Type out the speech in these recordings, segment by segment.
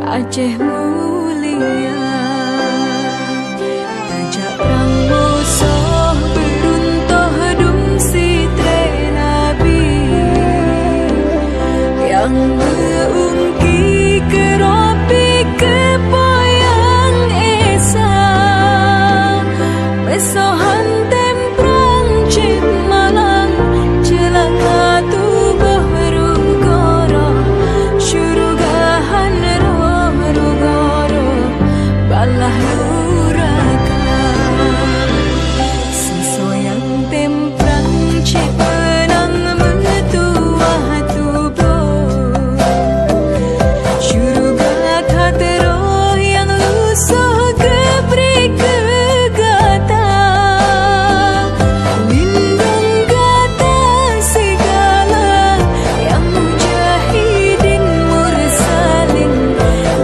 Aceh mulia, tajak perang musuh beruntuh dung sitre Nabi yang mengungki keropi kepoyang esa mesohan temprang cip malang celaka tubuh rugoro syurugahan Allah lurakan sesoyang temprang cik penang metuah tubuh syuruga kateroh yang lusuh keberi kegata lindung gata segala yang mujahidin mursalin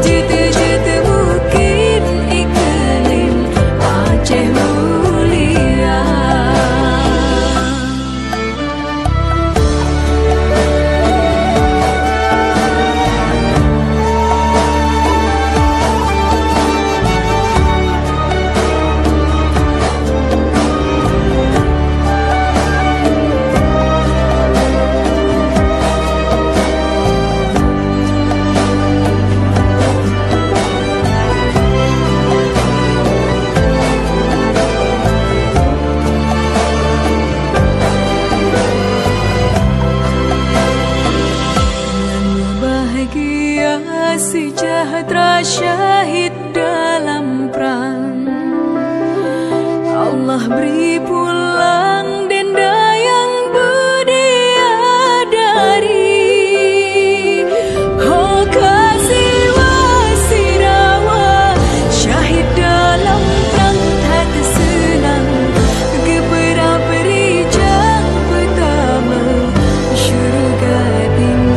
jitu-jitu mungkin Aceh mulia. Sejahtera syahid dalam perang Allah beri pulang denda yang bidadari oh kasih wasirawa syahid dalam perang tak senang gebera perijang pertama syurga tinggi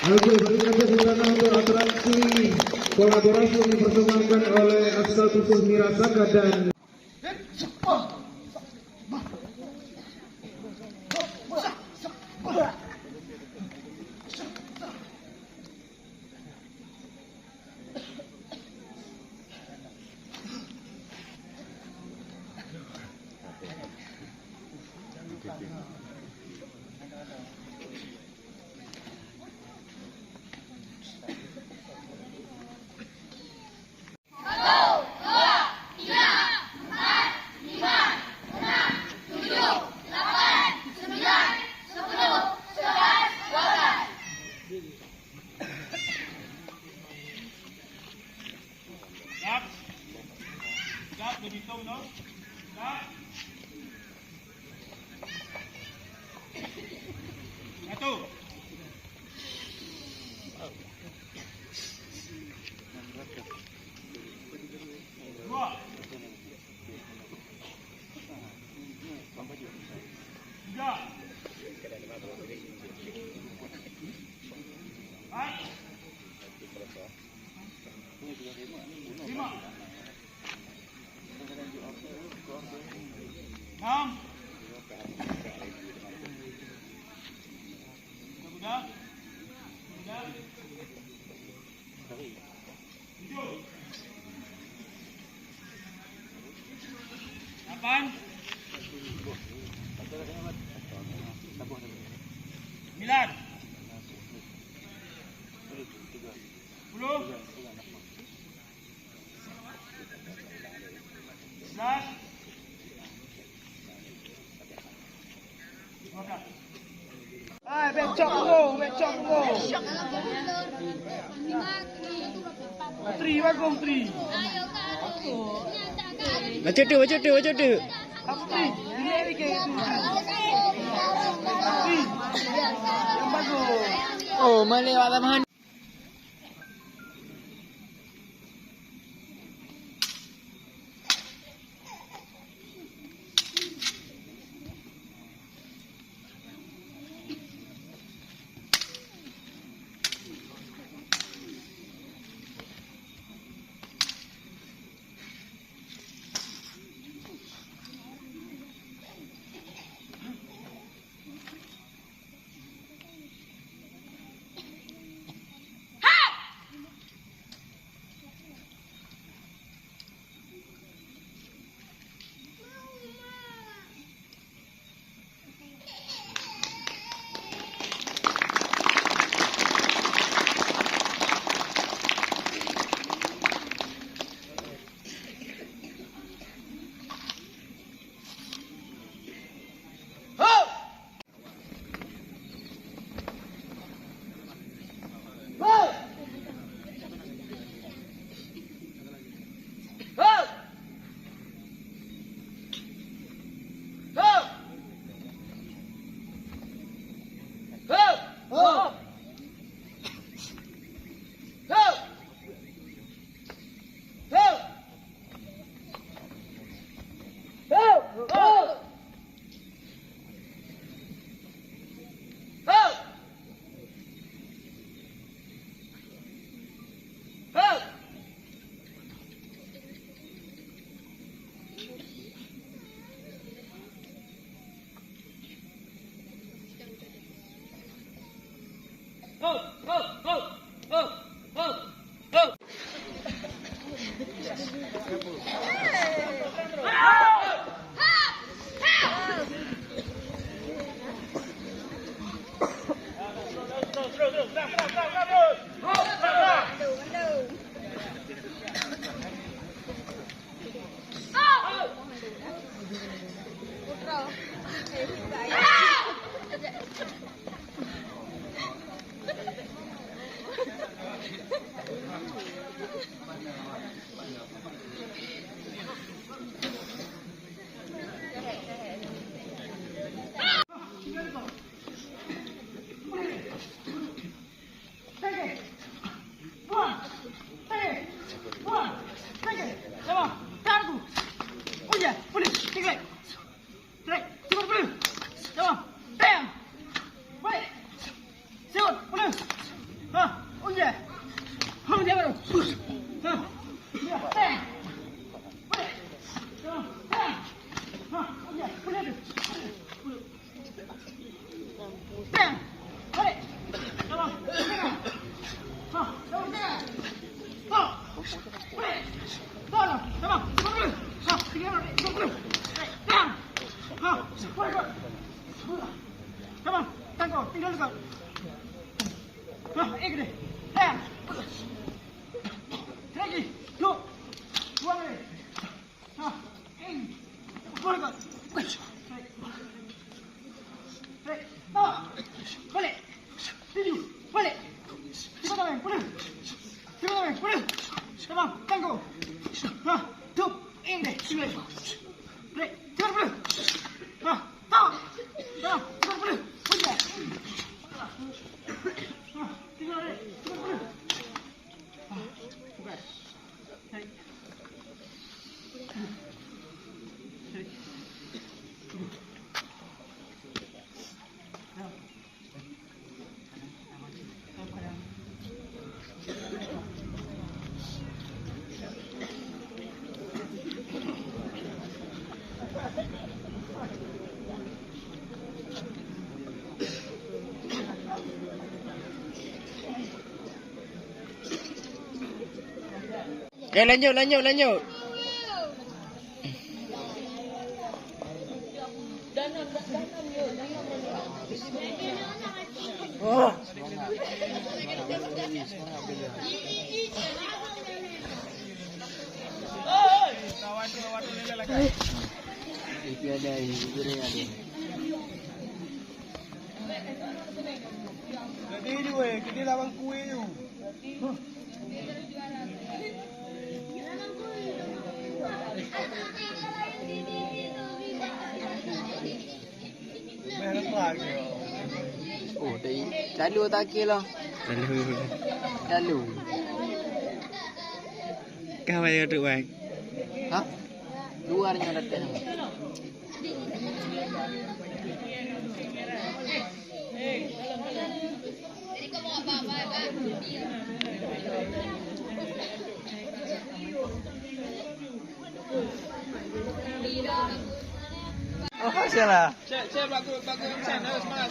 Oke, berikan kesempatan untuk atraksi kolaborasi yang dipersembahkan oleh Asal Khusus Mirasaka dan Satu. Dua. Tiga. Empat. Lima. Enam. Sudah. Tujuh. 8. 9. 10. 11. 12. Becok go. Tri bagong tri. Baca tu. Apa tri? Ini ke itu. Tri. Yang bagus. Oh, malay wala man. Ini, sini. Break, cepat bro. Nah, tahu. Nah, cepat bro. Punya. Nah, tinggal deh. Cepat bro. Bukan. Hai. Ya lanjut. Oh. Jadi dua, kita lawan kue tu. Meron lagi. Oh, dari lalu tak kira. Lalu. Kau ada tu bang. Hah? Luarnya datang. Oh, salah. Cek bagus semangat.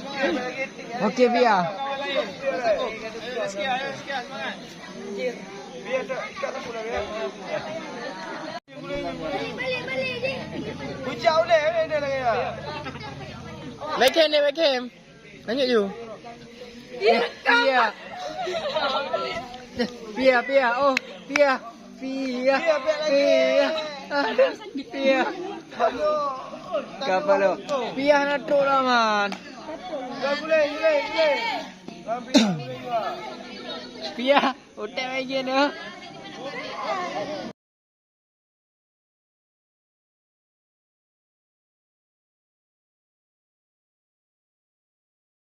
Okey, biar. Sekian semangat. Biar tak ikat aku dah. Bujau leh dia lagi ya. Back him. Lanjut je. Biar. Oh, biar. Kapal lo. Biar nak tu lah man. Dah boleh. Ambil juga. Biar. Hotel lagi ni.